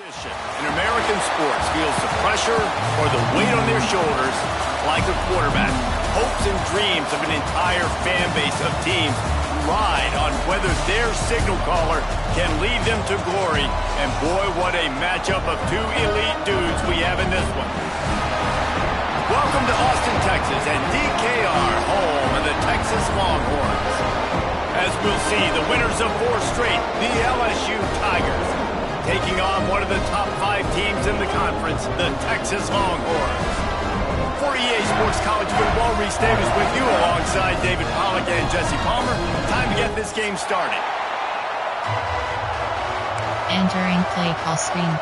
Position in American sports feels the pressure or the weight on their shoulders like a quarterback. Hopes and dreams of an entire fan base of teams ride on whether their signal caller can lead them to glory. And boy, what a matchup of two elite dudes we have in this one. Welcome to Austin, Texas, and DKR, home of the Texas Longhorns. As we'll see, the winners of 4 straight, the LSU Tigers, taking on one of the top 5 teams in the conference, the Texas Longhorns. For EA Sports College Football, Reese Davis with you alongside David Pollack and Jesse Palmer. Time to get this game started. Entering play call screen.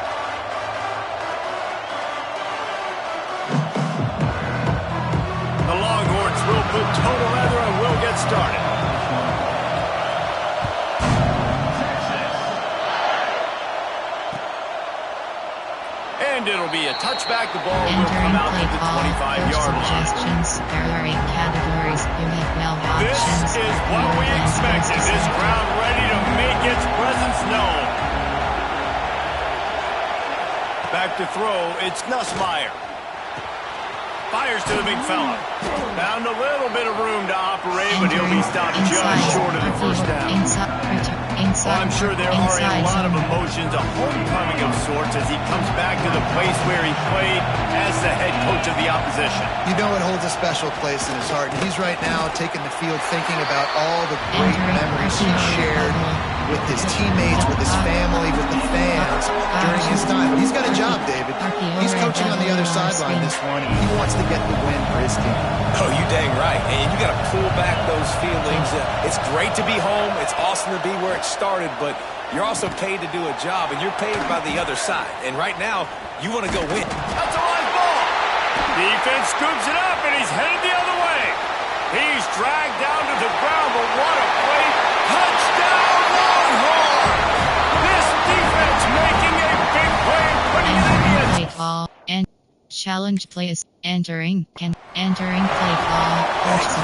The Longhorns will put total leather and will get started. And it'll be a touchback. The ball will come out to the 25-yard line. Suggestions. There are 8 categories. You have 12 This options. is what we expected. This crowd ready to make its presence known. Back to throw. It's Nussmeier. Fires to the big fella. Found a little bit of room to operate, but he'll be stopped just short of the first down. Well, I'm sure there are a lot of emotions, a homecoming of sorts, as he comes back to the place where he played as the head coach of the opposition. You know it holds a special place in his heart. He's right now taking the field thinking about all the great memories he shared with his teammates, with his family, with the fans during his time. But he's got a job, David. He's coaching on the other sideline this one, and he wants to get the win for his team. Oh, you dang right. And you got to pull back those feelings. It's great to be home. It's awesome to be where it started, but you're also paid to do a job, and you're paid by the other side. And right now, you want to go win. That's a live ball. Defense scoops it up, and he's headed the other way. He's dragged down to the ground, but what a play. Touchdown, Longhorn! This defense making a big play and putting it in the end. Play call and challenge plays. Entering play call.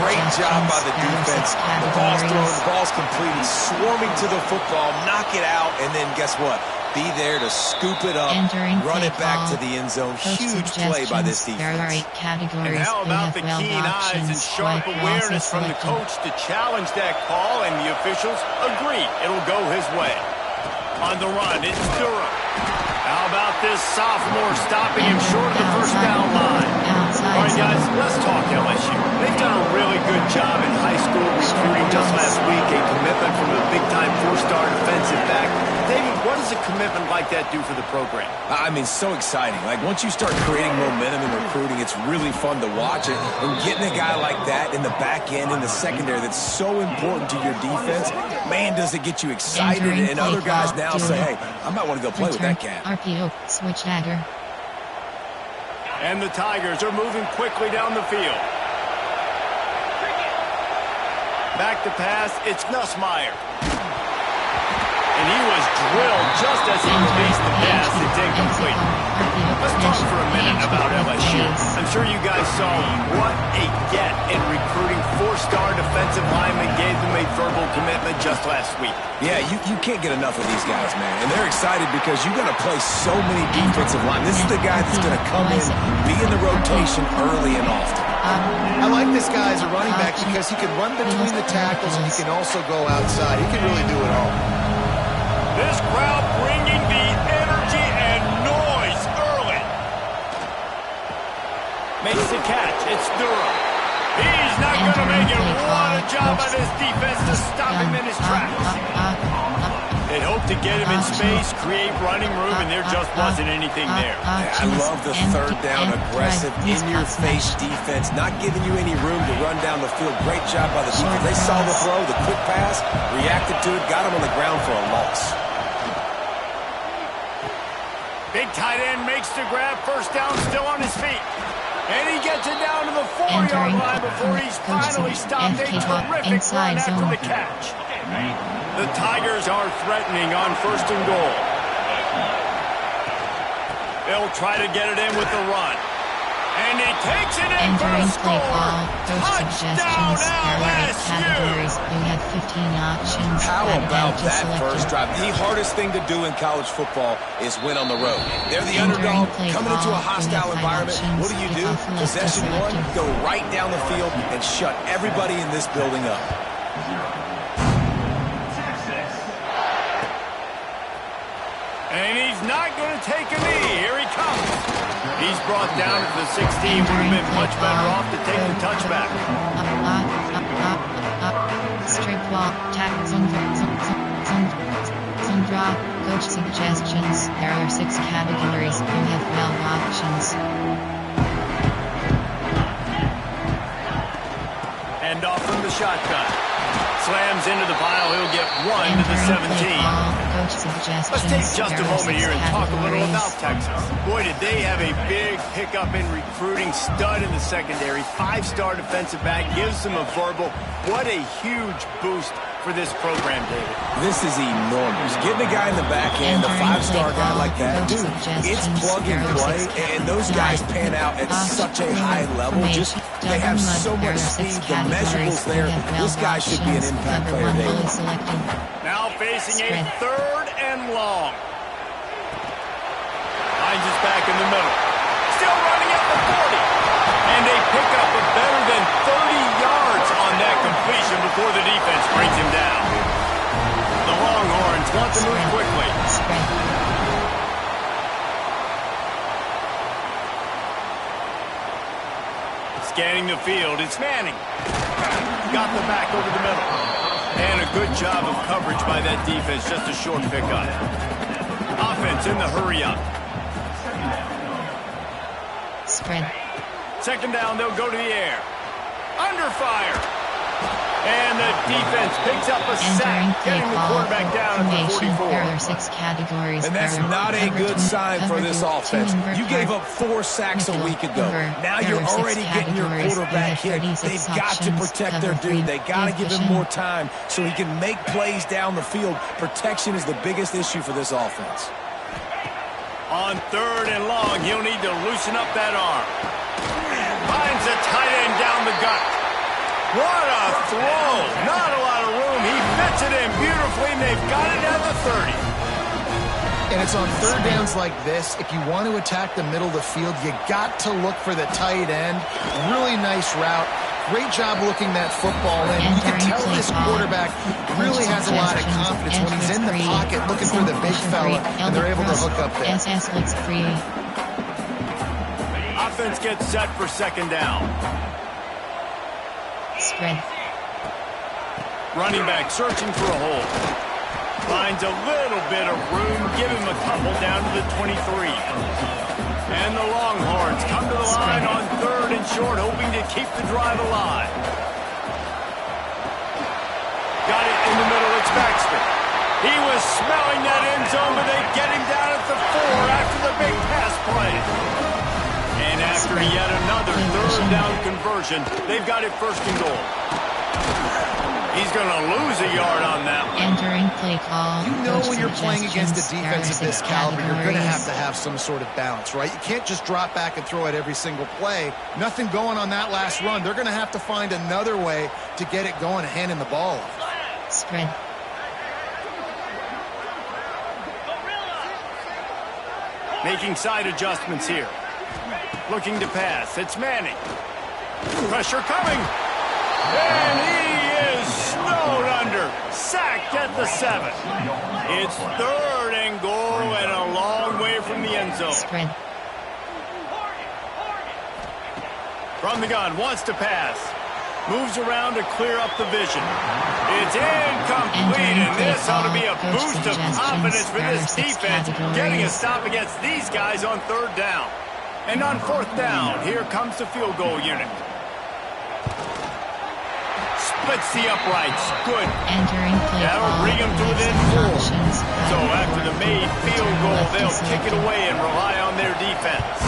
Great job by the defense. The ball's thrown, the ball's completed, swarming to the football, knock it out, and then guess what? Be there to scoop it up, run it back to the end zone. Huge play by this defense. There are 8 categories. And how about the keen eyes and sharp awareness from the coach to challenge that call, and the officials agree it'll go his way. On the run, it's Durham. How about this sophomore stopping him short of the first down line? All right, guys, let's talk LSU. They've done a really good job in high school recruiting. Just last week, a commitment from a big-time 4-star defensive back. David, what does a commitment like that do for the program? I mean, so exciting. Like, once you start creating momentum in recruiting, it's really fun to watch it. And getting a guy like that in the back end, in the secondary, that's so important to your defense, man, does it get you excited. And other guys now say, hey, I might want to go play with that cat. RPO, switch dagger. And the Tigers are moving quickly down the field. Back to pass, it's Nussmeier. And he was drilled just as he released the pass. It's incomplete. Let's talk for a minute about LSU. I'm sure you guys saw what a get in recruiting. 4-star defensive lineman gave them a verbal commitment just last week. Yeah, you can't get enough of these guys, man. And they're excited because you're going to play so many defensive line. This is the guy that's going to come in, be in the rotation early and often. I like this guy as a running back because he can run between the tackles and he can also go outside. He can really do it all. This crowd bringing the energy and noise early. Makes the catch. It's Durham. He's not going to make it. What a job by this defense to stop him in his tracks. They hoped to get him in space, create running room, and there just wasn't anything there. I love the third down, aggressive, in-your-face defense, not giving you any room to run down the field. Great job by the defense. They saw the throw, the quick pass, reacted to it, got him on the ground for a loss. Big tight end makes the grab. First down, still on his feet. And he gets it down to the 4-yard line before he's finally stopped. A terrific run after the catch. The Tigers are threatening on 1st and goal. They'll try to get it in with the run. And he takes it in for the Entering play score. call, coach Touchdown suggestions, area LSU. categories. You have 15 options. How Add about to that selected. first drive? The hardest thing to do in college football is win on the road. They're the Entering underdog, play coming into a call, hostile you have 5 environment. options. What do? Kickoff left Possession one, selected. go right down the field and shut everybody in this building up. And he's not going to take a knee. Here he comes. He's brought down to the 16. Would have been much better off to take the touchback. Straight walk, tap, Sundra, coach suggestions. There are 6 categories. You have 12 options. Hand off from the shotgun. Slams into the pile. He'll get 1 to the 17. Let's take just a moment here and talk a little about Texas. Boy, did they have a big pickup in recruiting. Stud in the secondary. 5-star defensive back. Gives them a verbal. What a huge boost for this program, David. This is enormous. Getting a guy in the back end, a 5-star guy like that, dude, it's plug and play, and those guys pan out at such a high level. Just they have so much speed, the measurables there. This guy should be an impact player, David. Now facing a 3rd and long. Finds his back in the middle. Still running at the 40. And a pickup of better than 30 yards on that completion before the defense brings him down. The Longhorns want to move quickly. Scanning the field, it's Manning. Got the back over the middle. And a good job of coverage by that defense, just a short pickup. Offense in the hurry-up. Spread. 2nd down, they'll go to the air. Under fire. And the defense picks up a sack, getting the quarterback down at the 44. There are 6 categories. And that's not a good sign for this offense. You gave up 4 sacks a week ago. Now you're already getting your quarterback hit. They've got to protect their dude. They got to give him more time so he can make plays down the field. Protection is the biggest issue for this offense. On 3rd and long, he'll need to loosen up that arm. Finds the tight end down the gut. What a throw. Not a lot of room. He fits it in beautifully, and they've got it at the 30. And it's on 3rd downs like this. If you want to attack the middle of the field, you got to look for the tight end. Really nice route. Great job looking that football in. You can tell this quarterback really has a lot of confidence when he's in the pocket looking for the big fella, and they're able to hook up there. Offense gets set for 2nd down. Spread. Running back searching for a hole. Finds a little bit of room. Give him a couple down to the 23. And the Longhorns come to the line on 3rd and short, hoping to keep the drive alive. Got it in the middle. It's Baxter. He was smelling that end zone, but they get him down at the 4 after the big pass play. And after yet another 3rd down conversion, they've got it 1st and goal. He's going to lose a yard on that one. Entering play call. You know when you're playing against a defense of this caliber, you're going to have some sort of balance, right? You can't just drop back and throw it every single play. Nothing going on that last run. They're going to have to find another way to get it going and handing the ball off. Spread. Making side adjustments here. Looking to pass. It's Manning. Pressure coming. And he is snowed under. Sacked at the 7. It's 3rd and goal and a long way from the end zone. Spread. From the gun, wants to pass. Moves around to clear up the vision. It's incomplete, and this ought to be a boost of confidence for this defense, getting a stop against these guys on 3rd down. And on 4th down, here comes the field goal unit. Splits the uprights. Good. Entering play. That'll bring him to within 4. So after the made field goal, they'll kick it away and rely on their defense.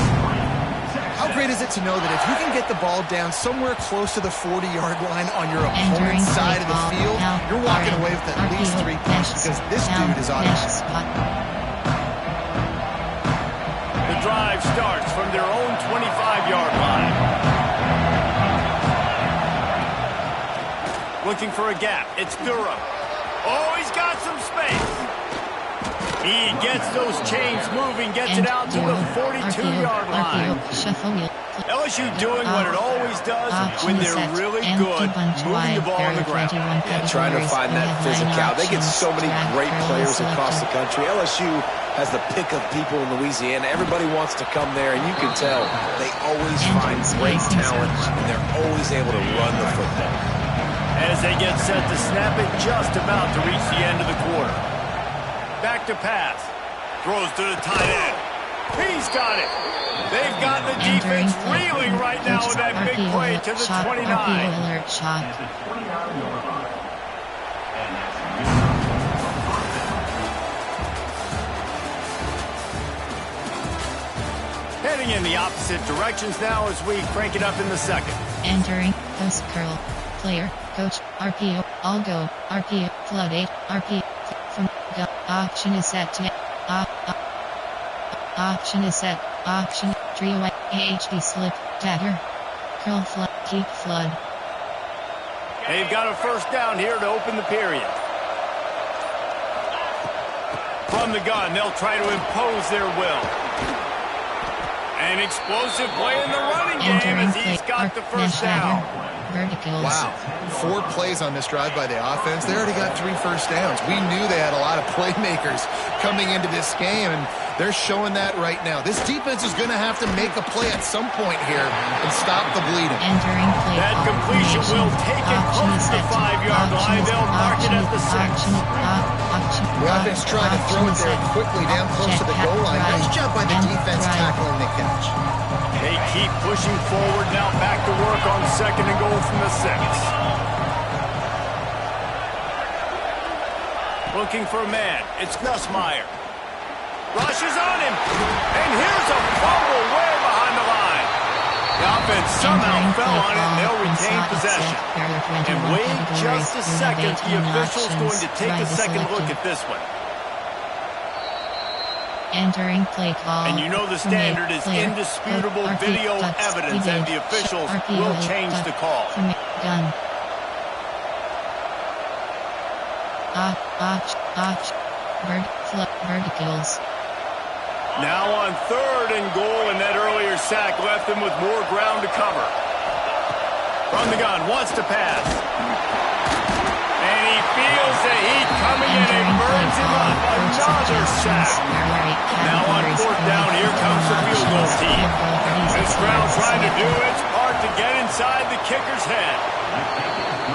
How great is it to know that if you can get the ball down somewhere close to the 40-yard line on your opponent's side of the field, you're walking away with at least 3 points because this dude is automatic. The drive starts from their own 25-yard line. Looking for a gap. It's Durham. Oh, he's got some space. He gets those chains moving, gets it out to the 42-yard line. LSU doing what it always does when they're really good, moving the ball on the ground. Yeah, trying to find that physicality. They get so many great players across the country. LSU has the pick of people in Louisiana. Everybody wants to come there, and you can tell they always find great talent, and they're always able to run the football. As they get set to snap it, just about to reach the end of the quarter. Back to pass. Throws to the tight end. He's got it. They've got the defense reeling right now with that big play to the 29. Alert shot. Heading in the opposite directions now as we crank it up in the second. Entering post curl. Player, coach, RPO, all go, RPO, flood 8, RPO, from, go, option is set to, option is set, option, trio, AHD slip, dagger, curl flood, keep flood. They've got a first down here to open the period. From the gun, they'll try to impose their will. An explosive play in the running game as he's got the first down. Verticals. Wow. 4 plays on this drive by the offense. They already got 3 first downs. We knew they had a lot of playmakers coming into this game, and they're showing that right now. This defense is going to have to make a play at some point here and stop the bleeding. Entering play that completion will take it close to the 5-yard line. They'll mark it at the 6. The offense tried to throw it there quickly down close to the goal line. Nice job by the defense tackling the catch. They keep pushing forward now, back to work on second and goal from the 6. Looking for a man. It's Nussmeier. Rushes on him. And here's a fumble way behind the line. The offense somehow fell on it, and they'll retain possession. And wait just a second. The official's going to take a second look at this one. Entering play call. And you know the standard is indisputable video evidence, and the officials will change the call. Gun. Verticals. Now on third and goal, and that earlier sack left them with more ground to cover. From the gun, wants to pass. And he feels the heat coming in and burns him up. Another sack. Now on fourth down, here comes the field goal team. This crowd trying to do its part to get inside the kicker's head.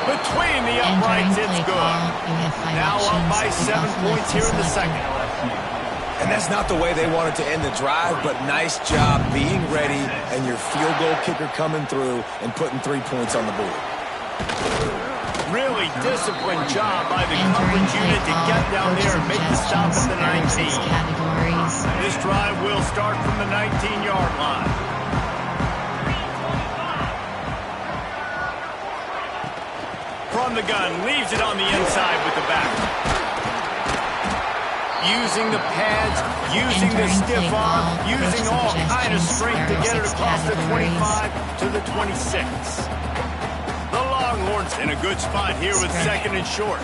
Between the uprights, it's good. Now up by 7 points here in the second. And that's not the way they wanted to end the drive, but nice job being ready and your field goal kicker coming through and putting 3 points on the board. Really disciplined job by the coverage unit to get down there and make the stop at the 19. This drive will start from the 19-yard line. From the gun, leaves it on the inside with the back. Using the pads, using the stiff arm, using all kind of strength to get it across the 25 to the 26. The Longhorns in a good spot here with second and short.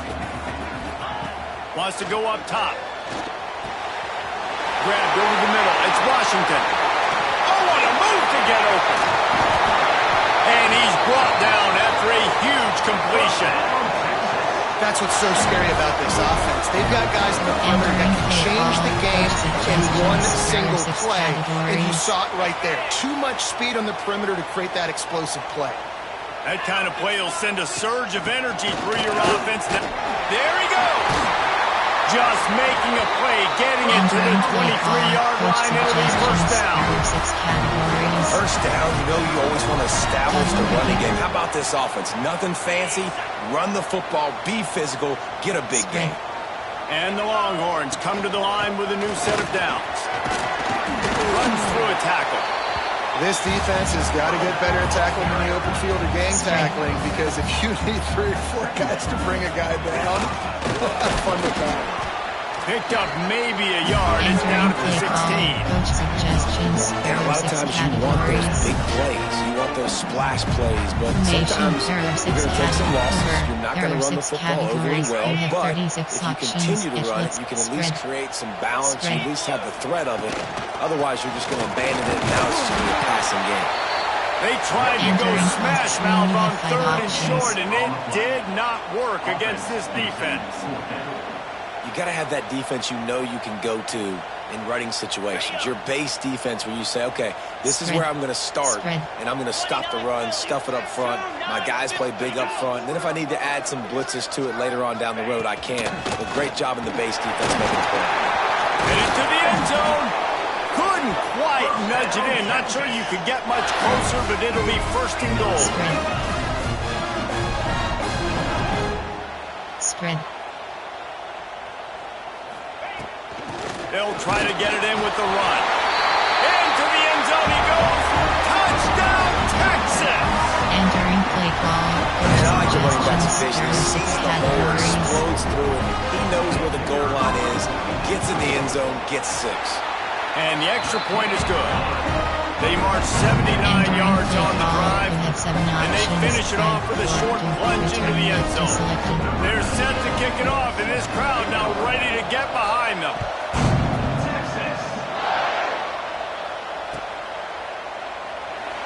Wants to go up top. Grabbed over the middle. It's Washington. Oh, what a move to get open. And he's brought down after a huge completion. That's what's so scary about this offense. They've got guys in the perimeter that can change the game in one single play. And you saw it right there. Too much speed on the perimeter to create that explosive play. That kind of play will send a surge of energy through your offense. There he goes. Just making a play, getting it to the 23-yard line. It'll be first down. First down, you know you always want to establish the running game. How about this offense? Nothing fancy. Run the football, be physical, get a big game. And the Longhorns come to the line with a new set of downs. Runs through a tackle. This defense has got to get better at tackling in the open field or gang tackling, because if you need 3 or 4 guys to bring a guy down, we'll have fun with that. Picked up maybe a yard. It's down at the 16. Coach suggestions. And a lot of times you want those big plays. You want those splash plays, but sometimes you're going to take some losses. You're not going to run the football overly well, but if you continue to run it, you can at least create some balance. You at least have the threat of it. Otherwise, you're just going to abandon it, and now it's just going to be a passing game. They tried to go smash mouth on 3rd and short, and it did not work against this defense. You got to have that defense you know you can go to in running situations. Your base defense where you say, okay, this is where I'm going to start, and I'm going to stop the run, stuff it up front. My guys play big up front. And then if I need to add some blitzes to it later on down the road, I can. But great job in the base defense making the play. And into the end zone. Couldn't quite nudge it in. Not sure you could get much closer, but it'll be 1st and goal. Spread. They'll try to get it in with the run. Into the end zone he goes. Touchdown, Texas! Entering play call. And I like the running back's vision. He sees the hole, explodes through it. He knows where the goal line is. Gets in the end zone, gets 6. And the extra point is good. They march 79 yards on the drive, and they finish it off with a short plunge into the end zone. They're set to kick it off, and this crowd now ready to get behind them.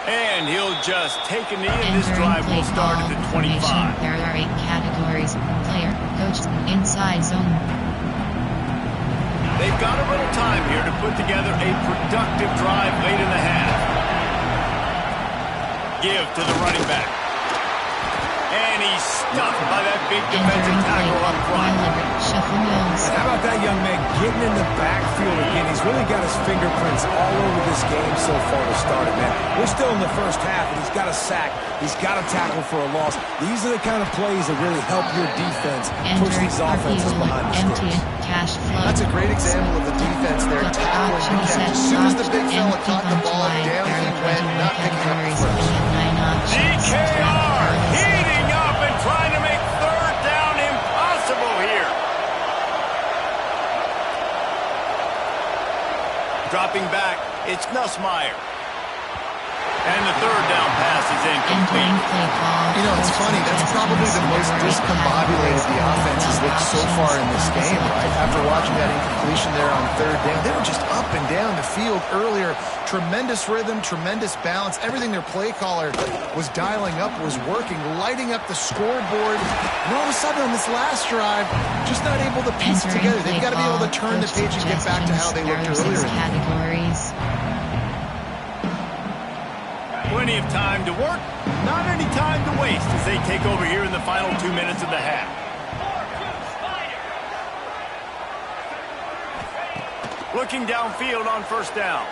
And he'll just take a knee, and this drive will start at the 25. There are 8 categories: player, coach, inside zone. They've got a little time here to put together a productive drive late in the half. Give to the running back. And he's stuffed by that big defensive tackle up front. And how about that young man getting in the backfield again? He's really got his fingerprints all over this game so far to start it, man. We're still in the first half, and he's got a sack. He's got a tackle for a loss. These are the kind of plays that really help your defense push these offenses behind the sticks. That's a great example of the defense there, tackling the catch. As soon as the big fella caught the ball, down he went, not picking up the first. DKR heating up and trying to make 3rd down impossible here. Dropping back, it's Nussmeier. And the 3rd down pass is incomplete. You know, it's funny. That's probably the most discombobulated the offense has looked so far in this game, right? After watching that incompletion there on 3rd down, they were just up and down the field earlier. Tremendous rhythm, tremendous balance. Everything their play caller was dialing up was working, lighting up the scoreboard. And all of a sudden on this last drive, just not able to piece it together. They've got to be able to turn the page and get back to how they looked earlier. Plenty of time to work, not any time to waste as they take over here in the final 2 minutes of the half. Looking downfield on 1st down.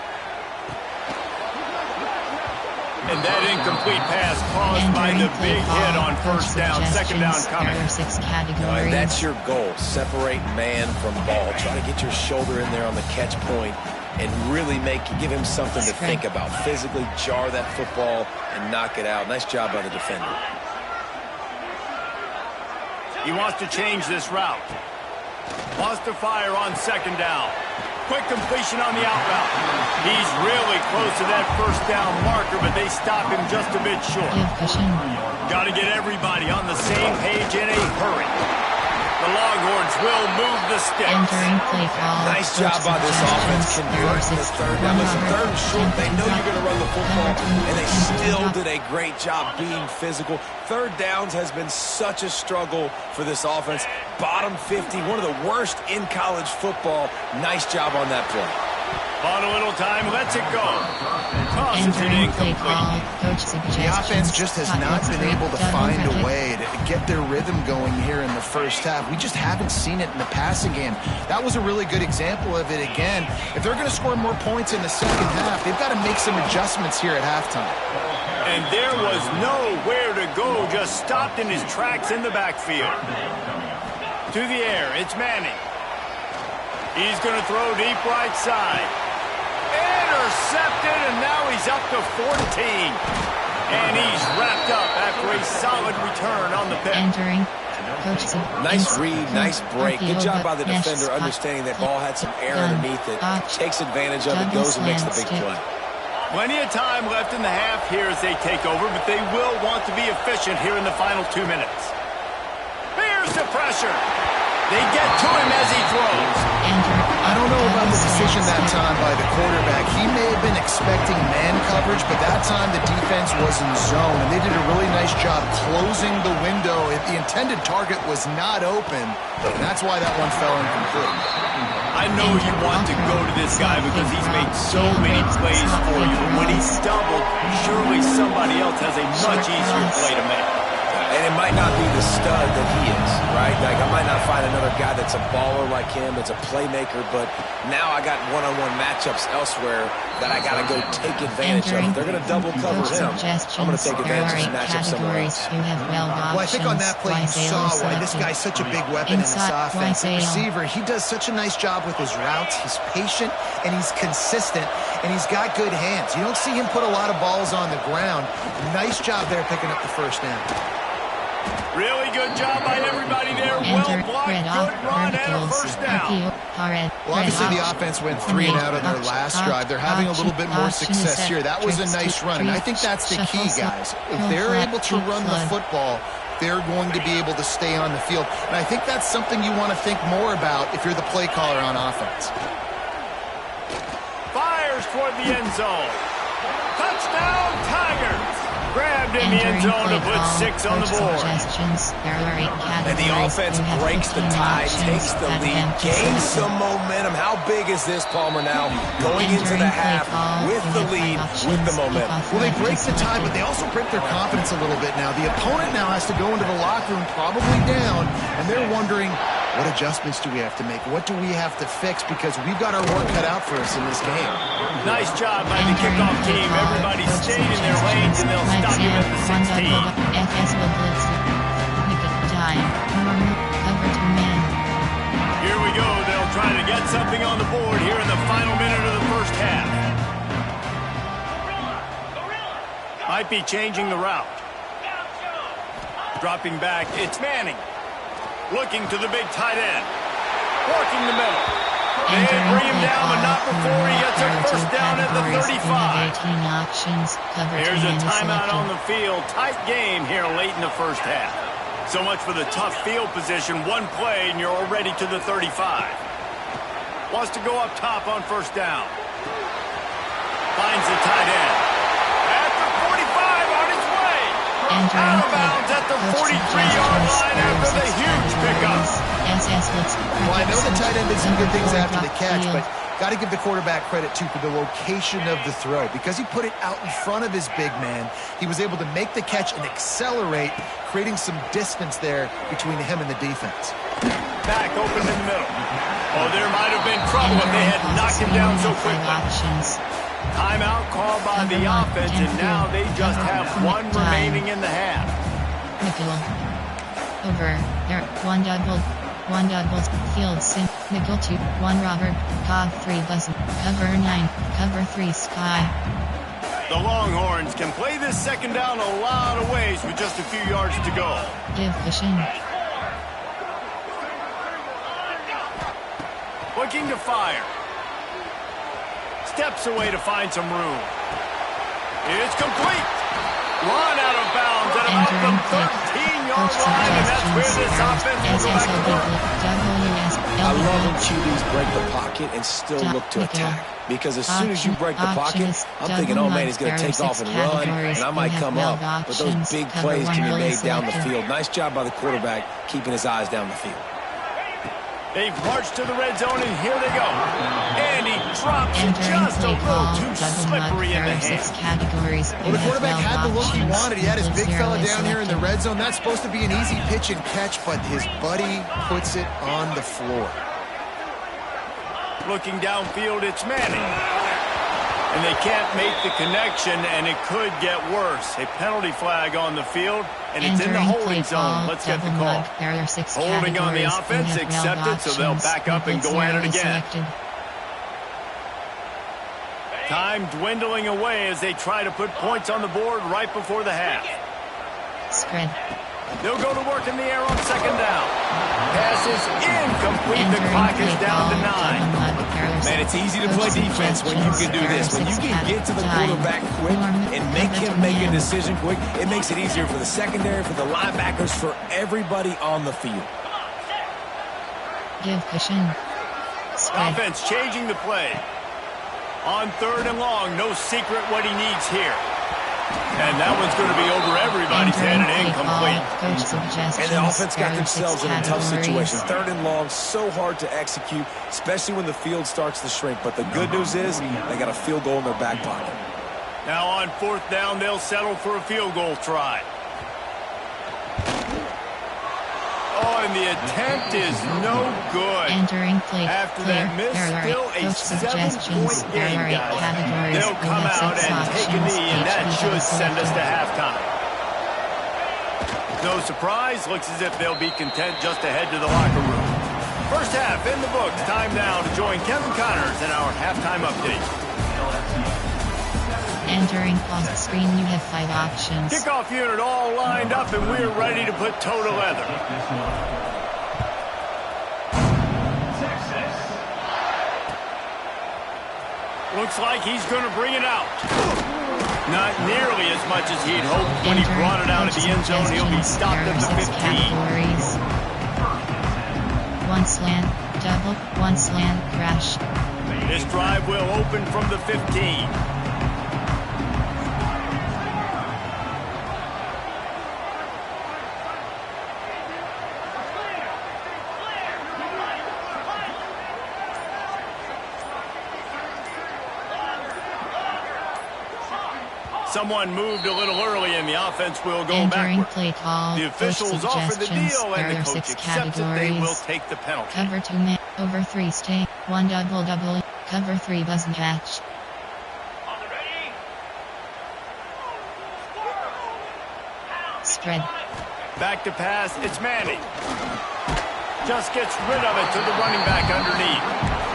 And that incomplete pass caused by the big hit on 1st down, 2nd down coming. And that's your goal, separate man from ball. Try to get your shoulder in there on the catch point and really give him something to think about. Physically jar that football and knock it out. Nice job by the defender. He wants to change this route. Wants to fire on 2nd down. Quick completion on the out route. He's really close to that 1st down marker, but they stop him just a bit short. Got to get everybody on the same page in a hurry. The Longhorns will move the sticks. Nice job by this offense converting this 3rd down. Listen, 3rd and short, they know you're going to run the football, and they still did a great job being physical. 3rd downs has been such a struggle for this offense. Bottom 50, one of the worst in college football. Nice job on that play. On a little time, lets it go. Tosses it incomplete. The offense just has not been able to find a way to get their rhythm going here in the first half. We just haven't seen it in the passing game. That was a really good example of it again. If they're going to score more points in the second half, they've got to make some adjustments here at halftime. And there was nowhere to go, just stopped in his tracks in the backfield. To the air, it's Manning. He's going to throw deep right side. Intercepted, and now he's up to 14. And he's wrapped up after a solid return on the pick. Nice read, nice break. Good job by the defender understanding that ball had some air underneath it. Takes advantage of it, goes and makes the big play. Plenty of time left in the half here as they take over, but they will want to be efficient here in the final 2 minutes. Here's the pressure. They get to him as he throws. I don't know about the decision that time by the quarterback. He may have been expecting man coverage, but that time the defense was in zone, and they did a really nice job closing the window. The intended target was not open, and that's why that one fell incomplete. I know you want to go to this guy because he's made so many plays for you. When he's stumbled, surely somebody else has a much easier play to make. And it might not be the stud that he is, right? Like, I might not find another guy that's a baller like him, that's a playmaker, but now I got one-on-one matchups elsewhere that I got to go take advantage of. If they're going to double cover him, I'm going to take advantage of matchup somewhere else. Well, I think on that play you saw why this guy's such a big weapon in this offense. The receiver, he does such a nice job with his routes. He's patient, and he's consistent, and he's got good hands. You don't see him put a lot of balls on the ground. Nice job there picking up the first down. Really good job by everybody there. Well blocked, good run, and a first down. Well, obviously the offense went 3 and out on their last drive. They're having a little bit more success here. That was a nice run, and I think that's the key, guys. If they're able to run the football, they're going to be able to stay on the field. And I think that's something you want to think more about if you're the play caller on offense. Fires toward the end zone. Touchdown, Tigers! Grabbed in the end zone to put 6 on the board. And the offense breaks the tie, takes the lead, gains some momentum. How big is this, Palmer, now? Going into the half with the lead, with the momentum. Well, they break the tie, but they also break their confidence a little bit now. The opponent now has to go into the locker room probably down, and they're wondering, what adjustments do we have to make? What do we have to fix? Because we've got our work cut out for us in this game. Nice job by the kickoff team. Everybody stayed in their lanes, and they'll stop him at the 16. Here we go. They'll try to get something on the board here in the final minute of the first half. Might be changing the route. Dropping back, it's Manning. Looking to the big tight end. Working the middle. They bring him down, but not before he gets a first down at the 35. Here's a timeout on the field. Tight game here late in the first half. So much for the tough field position. One play, and you're already to the 35. Wants to go up top on first down. Finds the tight end. At the 45 on his way. Out of bounds at the 43-yard line after the huge pickup. Well, I know the tight end did some good things after the catch, but got to give the quarterback credit, too, for the location of the throw. Because he put it out in front of his big man, he was able to make the catch and accelerate, creating some distance there between him and the defense. Back open in the middle. Oh, there might have been trouble if they had knocked him down so quickly. Timeout called by the offense, and now they just have one remaining in the half. Over. There. One double. Field sim. Nickel 2. 1 Robert. Cog 3 Buzzing. Cover 9. Cover 3 Sky. The Longhorns can play this second down a lot of ways with just a few yards to go. Division. Looking to fire. Steps away to find some room. It's complete. Run out of bounds at about the 13-yard line, and that's where this offense will go back to work. I love when QBs break the pocket and still look to attack. Because as soon as you break the pocket, I'm thinking, oh man, he's going to take off and run, and I might come up. But those big plays can be made down the field. Nice job by the quarterback keeping his eyes down the field. They've marched to the red zone, and here they go. And he drops it just a little too slippery in the hands. Well, the quarterback had the look he wanted. He had his big fella down here in the red zone. That's supposed to be an easy pitch and catch, but his buddy puts it on the floor. Looking downfield, it's Manning. And they can't make the connection, and it could get worse. A penalty flag on the field, and it's in the holding zone. Let's get the call. Holding on the offense, accepted, so they'll back up and go at it again. Time dwindling away as they try to put points on the board right before the half. Spread. They'll go to work in the air on second down. Pass is incomplete. The clock is down to 9. Man, it's easy to play defense when you can do this. When you can get to the quarterback quick and make him make a decision quick, it makes it easier for the secondary, for the linebackers, for everybody on the field. Give cushion. Spread. Offense changing the play. On third and long, no secret what he needs here. And that one's going to be over everybody's head and incomplete. And the offense got themselves in a tough situation. Third and long, so hard to execute, especially when the field starts to shrink. But the good news is they got a field goal in their back pocket. Now on fourth down, they'll settle for a field goal try. Oh, and the attempt is no good. Entering play. After that miss, still a 7-point game, guys. They'll come out and take a knee, and that should send us to halftime. No surprise. Looks as if they'll be content just to head to the locker room. First half in the books. Time now to join Kevin Connors in our halftime update. Entering pause screen, you have 5 options. Kickoff unit all lined up, and we're ready to put toe to leather. Looks like he's going to bring it out. Not nearly as much as he'd hoped. When he brought it out of the end zone, he'll be stopped at the 15. One slant, double, one slant, crash. This drive will open from the 15. Someone moved a little early, and the offense will go Entering backward. play call. The officials offer the deal, and the coach 6 accepts that they will take the penalty. Cover 2 man, over 3 stay, 1 double, cover 3 buzz and catch. Spread. Back to pass, it's Manning. Just gets rid of it to the running back underneath.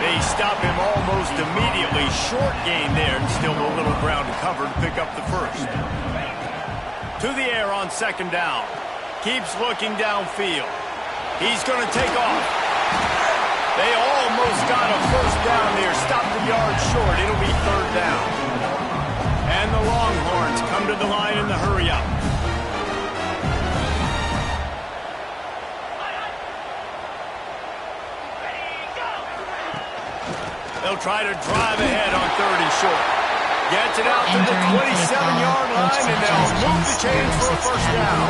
They stop him almost immediately. Short gain there, and still a little ground to cover to pick up the first. To the air on second down. Keeps looking downfield. He's going to take off. They almost got a first down there. Stopped the yard short. It'll be third down. And the Longhorns come to the line in the hurry-up. They'll try to drive ahead on third and short. Gets it out to the 27-yard line, and they'll move the chains for a first down.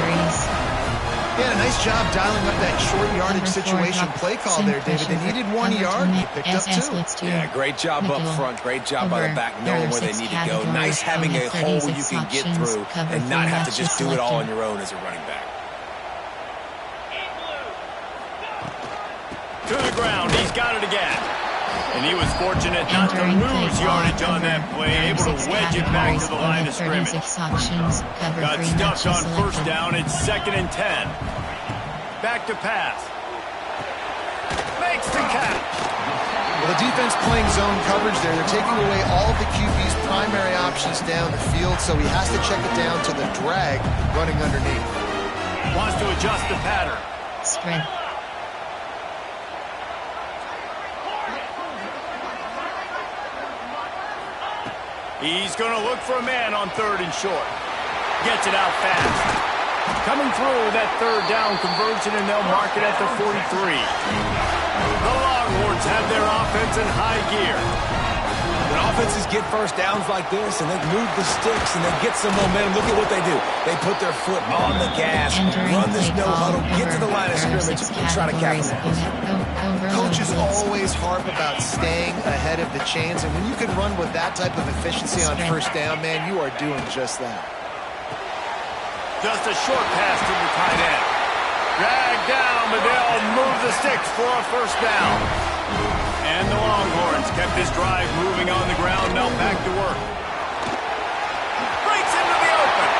Yeah, a nice job dialing up that short yardage situation play call there, David. They needed 1 yard. They picked up 2. Yeah, great job up front. Great job by the back, knowing where they need to go. Nice having a hole you can get through and not have to just do it all on your own as a running back. To the ground. He's got it again. And he was fortunate not to lose yardage on that play, able to wedge it back to the line of scrimmage. Got stuffed on first down. It's 2nd and 10. Back to pass. Makes the catch. Well, the defense playing zone coverage there. They're taking away all of the QB's primary options down the field, so he has to check it down to the drag running underneath. Wants to adjust the pattern. Spread. He's going to look for a man on third and short. Gets it out fast. Coming through that third down conversion, and they'll mark it at the 43. The Longhorns have their offense in high gear. When offenses get first downs like this, and they move the sticks, and they get some momentum, look at what they do. They put their foot on the gas, run this no-huddle, get to the line of scrimmage, and try to capitalize. Coaches always harp about staying ahead of the chains, and when you can run with that type of efficiency on first down, man, you are doing just that. Just a short pass to the tight end. Dragged down, but they'll move the sticks for a first down. And the Longhorns kept this drive moving on the ground. Now back to work. Breaks into the open.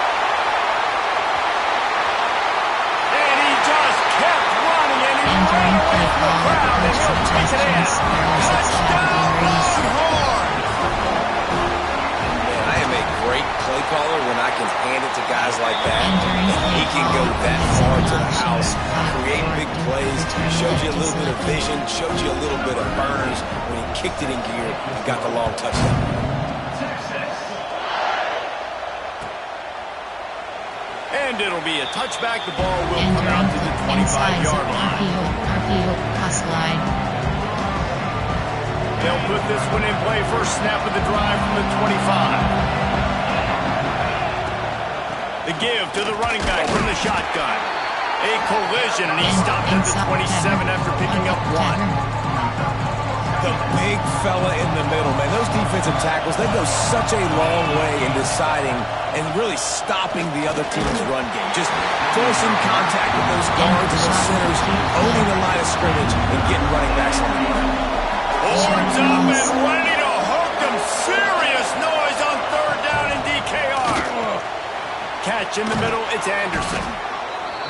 And he just kept running, and he ran away from the crowd, and he'll take it in. Touchdown, Longhorns! Man, I am a great play caller when I can hand it to guys like that. And he can go that far showed you a little bit of burners when he kicked it in gear and got the long touchdown. And it'll be a touchback. The ball will come out to the 25-yard line. RPO, pass line. They'll put this one in play. First snap of the drive from the 25. The give to the running back from the shotgun. A collision, and he stopped at the 27 after picking up 1. The big fella in the middle, man. Those defensive tackles, they go such a long way in deciding and really stopping the other team's run game. Just forcing contact with those guards and those centers, owning the line of scrimmage, and getting running backs on the ground. Horns up and ready to hook them. Serious noise on third down in DKR. Catch in the middle, it's Anderson.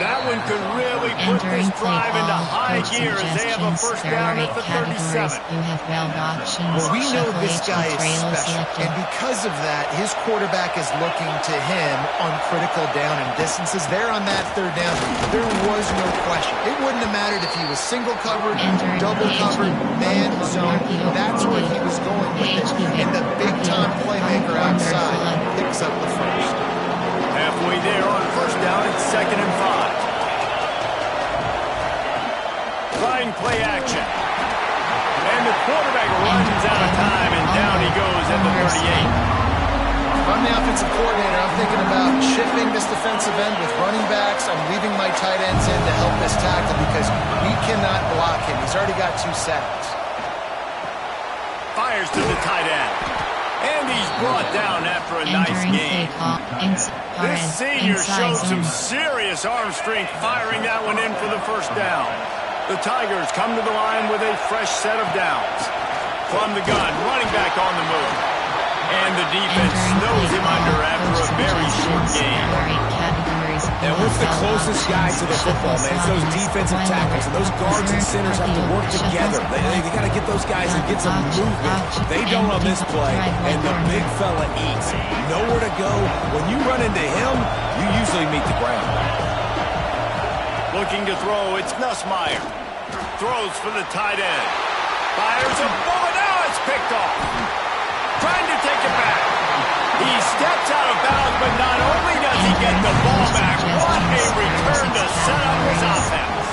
That one could really put this drive into high gear as they have a first down at the 37. You have well options. Well, we know this guy is special, and because of that, his quarterback is looking to him on critical down and distances. There on that third down, there was no question. It wouldn't have mattered if he was single covered, double covered, man zone. That's where he was going with it. And the big-time playmaker outside picks up the first. Halfway there on first down, it's 2nd and 5. Trying play action. And the quarterback runs out of time, and down he goes at the 38. If I'm the offensive coordinator, I'm thinking about shifting this defensive end with running backs. I'm leaving my tight ends in to help this tackle because we cannot block him. He's already got 2 sacks. Fires to the tight end. And he's brought down after a nice game. This senior showed some serious arm strength firing that one in for the first down. The Tigers come to the line with a fresh set of downs. From the gun, running back on the move. And the defense snows him under after a very short game. And what's the closest guy to the football, man? It's those defensive tackles, and those guards and centers have to work together. They got to get those guys and get some movement. They don't on this play, and the big fella eats. Nowhere to go. When you run into him, you usually meet the ground. Looking to throw, it's Nussmeier. Throws for the tight end. Fires a bullet. Now it's picked off. Trying to take it back. He steps out of bounds, but not only does he get the ball back, what a return to set up his offense.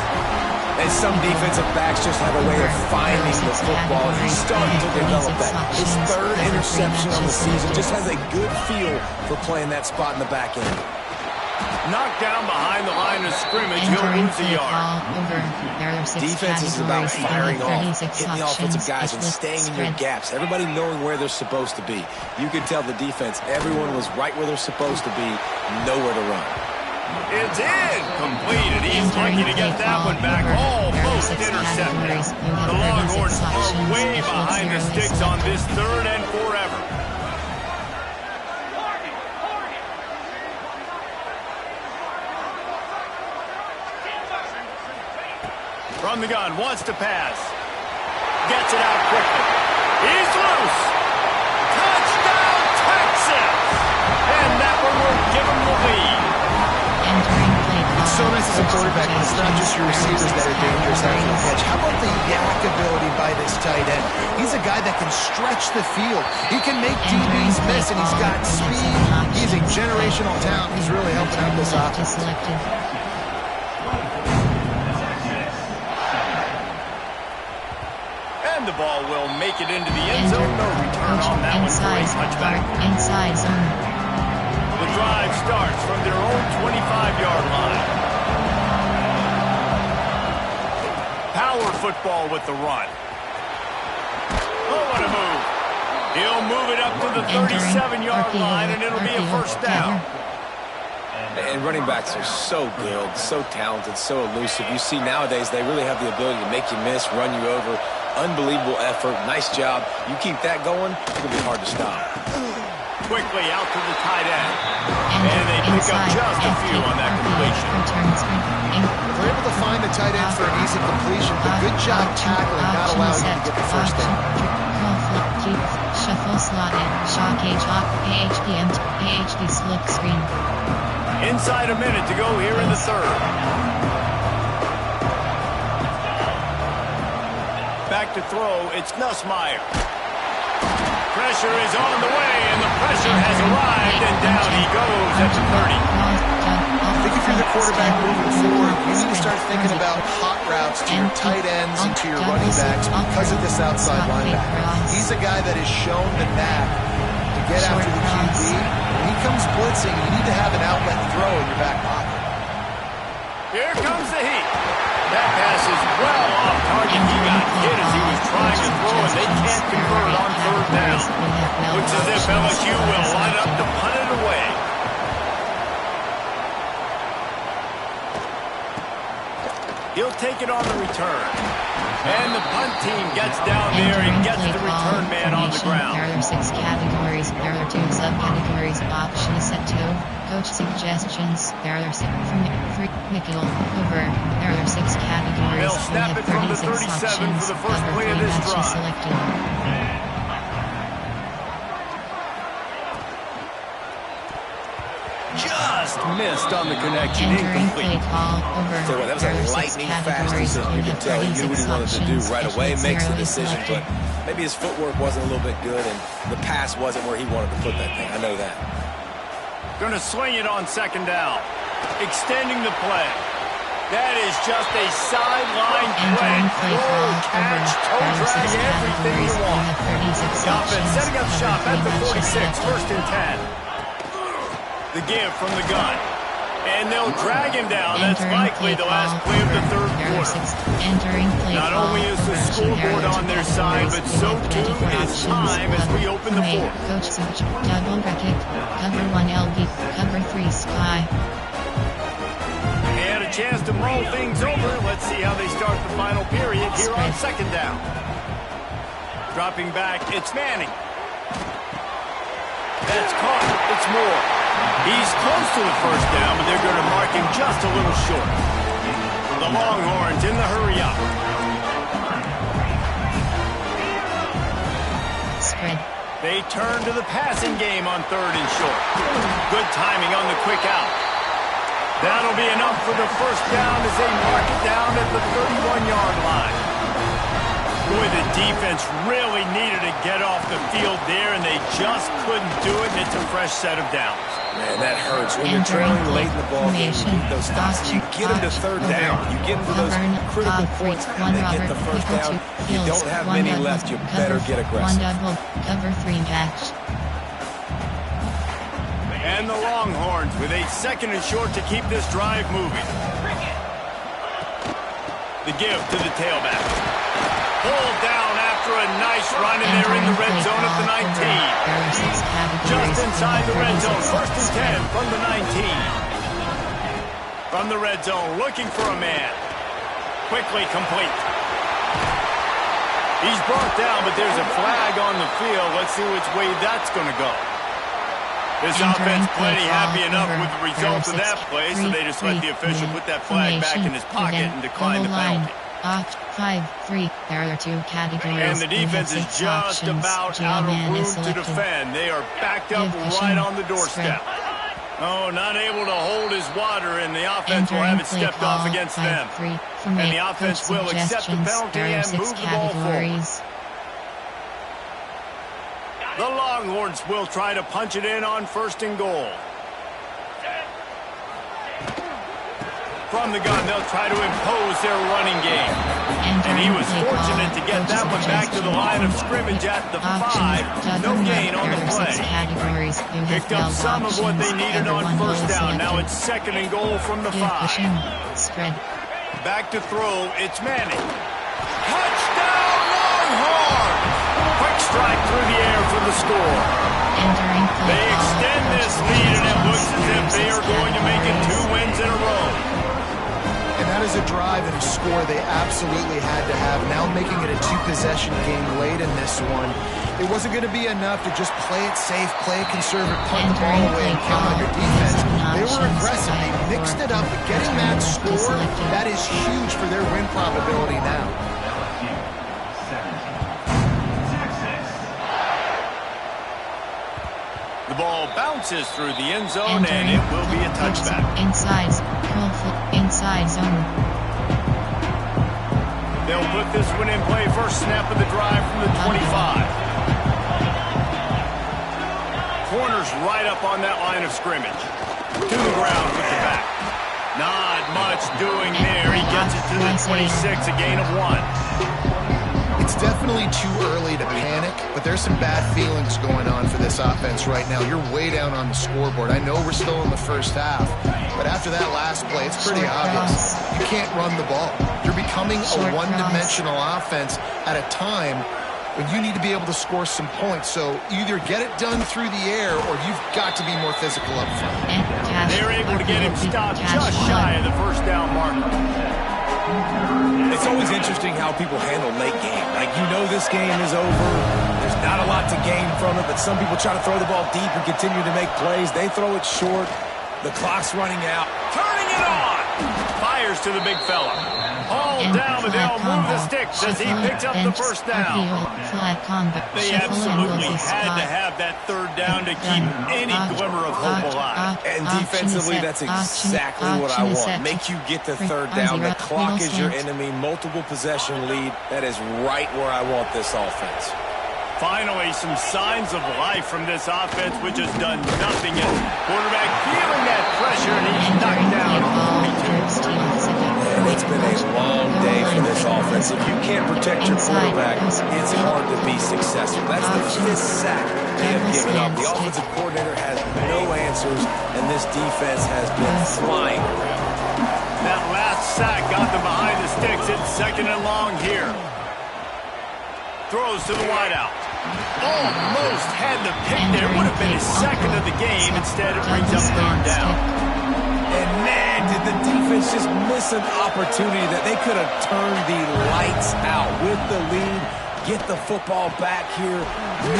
And some defensive backs just have a way of finding the football. He's starting to develop that. His 3rd interception on the season just has a good feel for playing that spot in the back end. Knocked down behind the line of scrimmage, he'll lose a yard. Defense is about firing off, hitting the offensive guys and staying in your gaps. Everybody knowing where they're supposed to be. You can tell the defense, everyone was right where they're supposed to be, nowhere to run. It's in! Completed. He's lucky to get that one back. Almost intercepted. The Longhorns are way behind the sticks on this 3rd and forever. From the gun, wants to pass. Gets it out quickly. He's loose. Touchdown, Texas! And that one will give him the lead. It's so nice as a quarterback, but it's not just your receivers that are dangerous after the catch. How about the yak ability by this tight end? He's a guy that can stretch the field. He can make DBs miss, and he's got speed. He's a generational talent. He's really helping out this offense. And the ball will make it into the end zone. No return on that one for a touchback. Inside zone. The drive starts from their own 25-yard line. Power football with the run. Oh, what a move. He'll move it up to the 37-yard line, and it'll be a first down. And running backs are so good, so talented, so elusive. You see nowadays they really have the ability to make you miss, run you over. Unbelievable effort. Nice job. You keep that going, it's going to be hard to stop. Quickly out to the tight end. And they pick up just a few on that completion. They're able to find the tight end for an easy completion, but good job tackling, not allowing him to get the first down. Shuffle slotted. Shock AHD split screen. Inside a minute to go here in the 3rd. back to throw. It's Nussmeier. Pressure is on the way, and the pressure has arrived, and down he goes at the 30. I think if you're the quarterback moving forward, you need to start thinking about hot routes to your tight ends and to your running backs because of this outside linebacker. He's a guy that has shown the knack to get after the QB. When he comes blitzing, you need to have an outlet throw in your back pocket. Here comes the heat. That pass is well off target. He got hit as he was trying to throw, and they can't convert on third down. Looks as if LSU will line up to punt it away. He'll take it on the return. And the punt team gets down there and gets the return man on the ground. There are 6 categories. There are 2 subcategories. Option is set to coach suggestions. There are 6 from nickel over. There are 6 categories. They'll snap it from the 37 for the first play of this drive. Selected. Just missed on the connection. Entering play Incomplete. call over. So that was There a are 6 lightning fast categories. decision. You We can have tell he knew what he 36 wanted to do options. right Each away, with makes the 0 is decision, selected. but maybe his footwork wasn't a little bit good and the pass wasn't where he wanted to put that thing. I know that. Going to swing it on second down. Extending the play. That is just a sideline play. Entering play Throw, call catch, toe over. There are 6 drag, everything categories. you We want. have 36 The offense options. setting up shop at the Cover 3 46. matches First and 10. The give from the gun. And they'll drag him down. That's Entering likely play the last call play of the over. third There are quarter. 6 entering play Not call only is the over. scoreboard There are on 2 their side, but categories. so We have too 24 is options. time as we open the Cover fourth. Coach switch. Double bracket. Cover 1 LB. Cover 3 sky. And a chance to mull things over. Let's see how they start the final period here on second down. Dropping back, it's Manning. That's caught. It's Moore. He's close to the first down, but they're going to mark him just a little short. The Longhorns in the hurry up. Spread. They turn to the passing game on third and short. Good timing on the quick out. That'll be enough for the first down as they mark it down at the 31-yard line. Boy, the defense really needed to get off the field there, and they just couldn't do it, and it's a fresh set of downs. Man, that hurts. When you're trailing late in the ball game, you need those stops. You get them to third down. You get them to those critical points. They get the first down. You don't have many left. You better get aggressive. 1 double. Cover 3 match. And the Longhorns with a second and short to keep this drive moving. The give to the tailback. Pulled down after a nice run, and they're in the red zone at the 19. Just inside the red zone. First and 10 from the 19. From the red zone, looking for a man. Quickly complete. He's brought down, but there's a flag on the field. Let's see which way that's going to go. This offense plenty happy enough with the result of that play, so they just let the official put that flag back in his pocket and decline the penalty. 5-3. There are 2 categories. And the defense is just about out of room to defend. They are backed up right on the doorstep. Oh, not able to hold his water, and the offense will have it stepped off against them. And the offense will accept the penalty and move the ball forward. The Longhorns will try to punch it in on first and goal. From the gun, they'll try to impose their running game. And he was fortunate to get that one back to the line of scrimmage at the 5. No gain on the play. Picked up some of what they needed on first down. Now it's second and goal from the 5. Spread. Back to throw, it's Manning. Touchdown, Longhorn! Quick strike through the air for the score. They extend this lead, and it looks as if they are going to make it 2 wins in a row. And that is a drive and a score they absolutely had to have. Now making it a 2-possession game late in this one. It wasn't going to be enough to just play it safe, play it conservative, punt the ball away and count on your defense. They were aggressive. They mixed it up, but getting that score, that is huge for their win probability now. The ball bounces through the end zone, and it will be a touchback. Inside zone. They'll put this one in play. First snap of the drive from the 25. Corner's right up on that line of scrimmage. To the ground with the back. Not much doing there. He gets it to the 26, a gain of 1. It's definitely too early to panic, but there's some bad feelings going on for this offense right now. You're way down on the scoreboard. I know we're still in the first half, but after that last play, it's pretty obvious. You can't run the ball. You're becoming a one-dimensional offense at a time when you need to be able to score some points. So either get it done through the air or you've got to be more physical up front. They're able to get him stopped just shy of the first down marker. It's always interesting how people handle late game. Like, you know this game is over. There's not a lot to gain from it, but some people try to throw the ball deep and continue to make plays. They throw it short. The clock's running out. Turning it on. Fires to the big fella. Hauled down, but they'll move the sticks as he picks up the first down. They absolutely had to have that third down to keep any glimmer of hope alive. And defensively, that's exactly what I want. Make you get the third down. The clock is your enemy. Multiple possession lead. That is right where I want this offense. Finally, some signs of life from this offense, which has done nothing yet. Quarterback feeling that pressure, and he's knocked down. And it's been a long day for this offense. If you can't protect your quarterback, it's hard to be successful. That's the fifth sack they have given up. The offensive coordinator has no answers, and this defense has been flying around. That last sack got them behind the sticks. It's second and long here. Throws to the wideout. Almost had the pick there. Would have been his second of the game. Instead, it brings up third down. And man, did the defense just miss an opportunity that they could have turned the lights out with the lead. Get the football back here.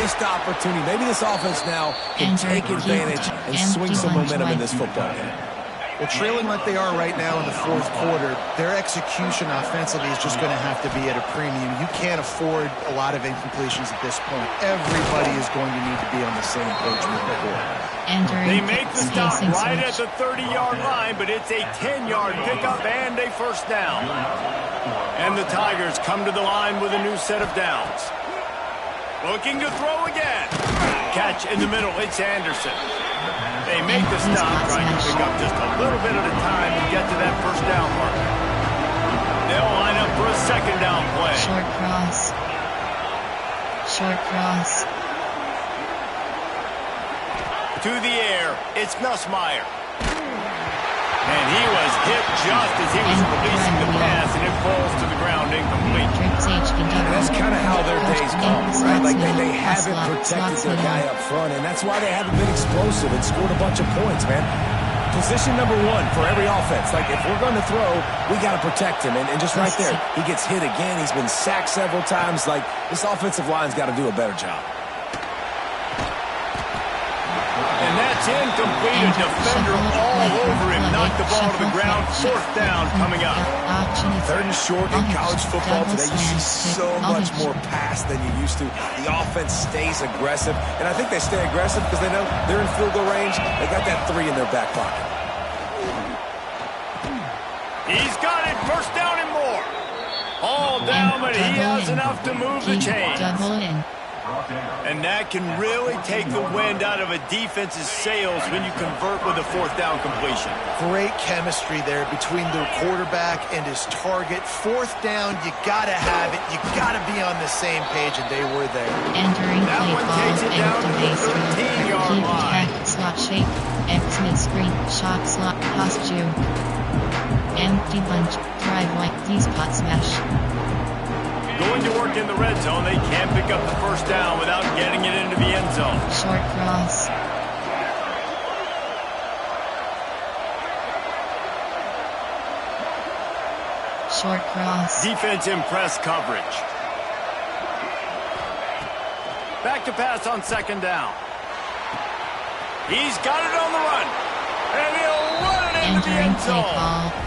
Missed opportunity. Maybe this offense now can take advantage and swing some momentum in this football game. Well, trailing like they are right now in the fourth quarter, their execution offensively is just going to have to be at a premium. You can't afford a lot of incompletions at this point. Everybody is going to need to be on the same page moving forward. They make the stop right at the 30-yard line, but it's a 10-yard pickup and a first down. And the Tigers come to the line with a new set of downs. Looking to throw again. Catch in the middle. It's Anderson. They make the stop, trying to pick up just a little bit at a time to get to that first down mark. They'll line up for a second down play. Short cross. Short cross. To the air, it's Nussmeier. And he was hit just as he was releasing the pass, and it falls to the ground incomplete. That's kind of how their day's gone, right? Like they haven't protected their guy up front, and that's why they haven't been explosive and scored a bunch of points, man. Position number one for every offense. Like, if we're going to throw, we got to protect him. And just right there, he gets hit again. He's been sacked several times. Like, this offensive line's got to do a better job. And that's incomplete. A defender all over him. Knocked the ball to the ground. Fourth down coming up. Third and short in college football today. You see so much more pass than you used to. The offense stays aggressive. And I think they stay aggressive because they know they're in field goal range. They got that 3 in their back pocket. He's got it. First down and more. All down, but he has enough to move the chains. And that can really take the wind out of a defense's sails when you convert with a fourth down completion. Great chemistry there between the quarterback and his target. Fourth down, you got to have it. You got to be on the same page, and they were there. Entering that play one ball takes it down to the 13-yard line. Slot shape. X-mid screen. Shot slot. Costume. Empty bunch. Drive white. D-spot smash. Going to work in the red zone. They can't pick up the first down without getting it into the end zone. Short cross. Short cross. Defense in press coverage. Back to pass on second down. He's got it on the run. And he'll run it into the end zone.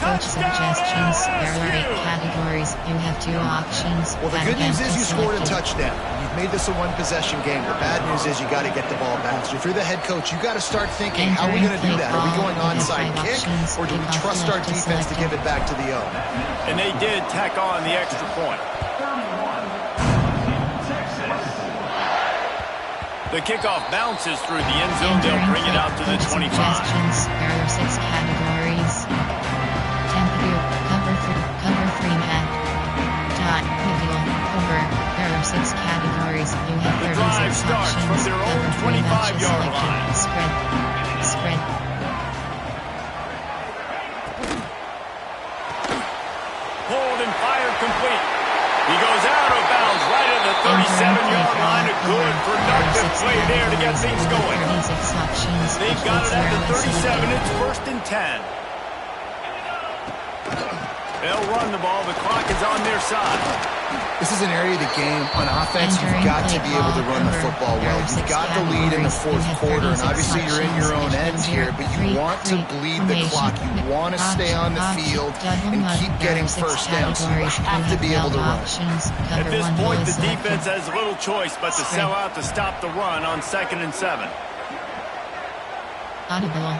Coach suggestions. There are 8 categories. You have 2 options. Well, the good news is you scored a touchdown. You've made this a one-possession game. The bad news is you got to get the ball back. So if you're the head coach, you got to start thinking, how are we going to do that? Are we going onside kick, or do we trust our defense to give it back to the O? And they did tack on the extra point. The kickoff bounces through the end zone. They'll bring it out to the 25. There are 6 categories. Tempo, cover 3 man. Dot, middle, over. There are 6 categories. You have 36 the drive starts options. from their own 25-yard line. Spread. Hold and fire complete. He goes out of bounds right at the 37-yard line. A good, productive play there to get things going. They've got it at the 37. It's 1st and 10. They'll run the ball. The clock is on their side. This is an area of the game. On offense, you've got to be able to run the football well. You've got the lead in the 4th quarter, and obviously you're in your own end here, but you want to bleed the clock. You want to stay on the field and keep getting first down, so you have to be able to run. At this point, the defense has little choice but to sell out to stop the run on 2nd and 7. Audible.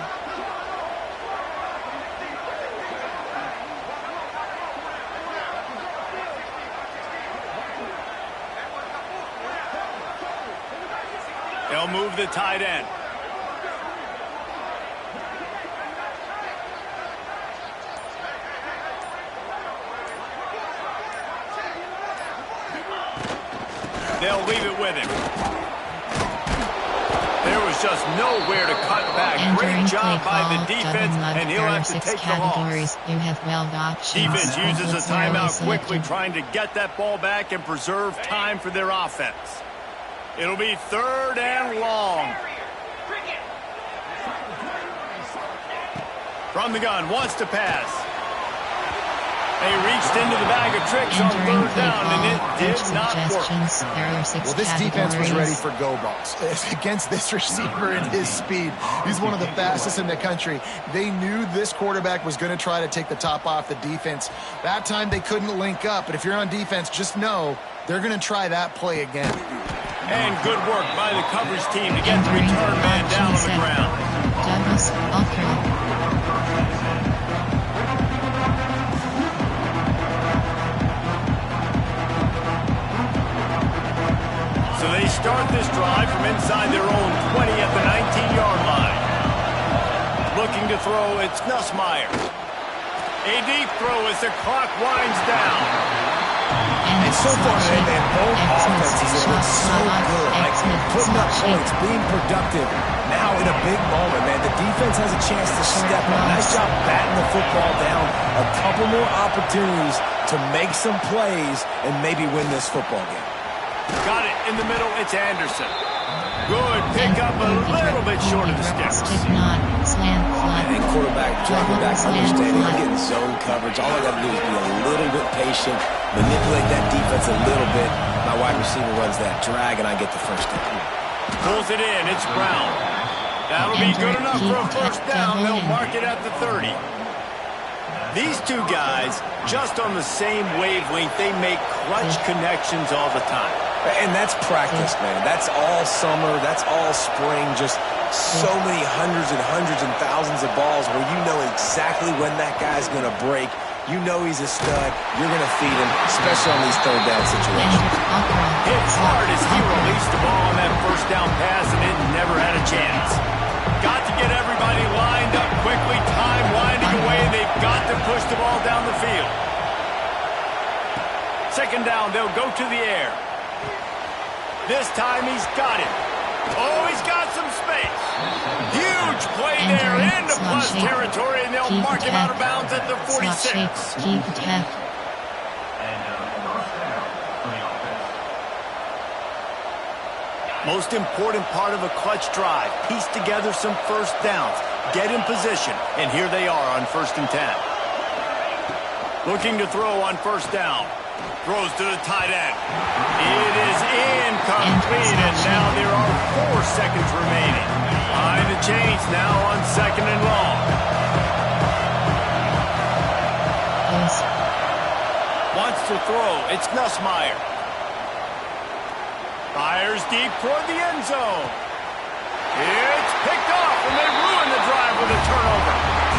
They'll move the tight end. They'll leave it with him. There was just nowhere to cut back. Great job by the defense, and he'll have to take the loss. You have 12 options. Defense uses a timeout quickly, trying to get that ball back and preserve time for their offense. It'll be 3rd and long. From the gun, wants to pass. They reached into the bag of tricks on 3rd down, and it did not work. Well, this defense was ready for go balls. Against this receiver and his speed, he's one of the fastest in the country. They knew this quarterback was going to try to take the top off the defense. That time they couldn't link up, but if you're on defense, just know they're going to try that play again. And good work by the coverage team to get the return man down on the ground. Douglas Alcala. So they start this drive from inside their own 20 at the 19-yard line. Looking to throw, it's Nussmeier. A deep throw as the clock winds down. And so far today, man, both offenses have been so good. Like, putting up points, being productive. Now in a big moment, man, the defense has a chance to step up. Nice job batting the football down. A couple more opportunities to make some plays and maybe win this football game. Got it in the middle. It's Anderson. Good pick up, a little bit short of the sticks. And quarterback dropping back, understanding I'm getting zone coverage. All I got to do is be a little bit patient, manipulate that defense a little bit. My wide receiver runs that drag, and I get the first down. Pulls it in. It's Brown. That'll be good enough for a first down. They'll mark it at the 30. These two guys, just on the same wavelength, they make clutch connections all the time. And that's practice, man. That's all summer. That's all spring. Just so many hundreds and thousands of balls where you know exactly when that guy's going to break. You know he's a stud. You're going to feed him, especially on these 3rd down situations. Hits hard as he released the ball on that first down pass, and it never had a chance. Got to get everybody lined up quickly. Time winding away. They've got to push the ball down the field. 2nd down, they'll go to the air. This time he's got it. Oh, he's got some space. Huge play there into plus territory, and they'll mark him out of bounds at the 46. Most important part of a clutch drive, piece together some first downs, get in position, and here they are on 1st and 10. Looking to throw on 1st down. Throws to the tight end. It is incomplete, and now there are 4 seconds remaining. Behind the chains now on 2nd and long. to throw. It's Nussmeier. Fires deep toward the end zone. It's picked off, and they ruin the drive with a turnover.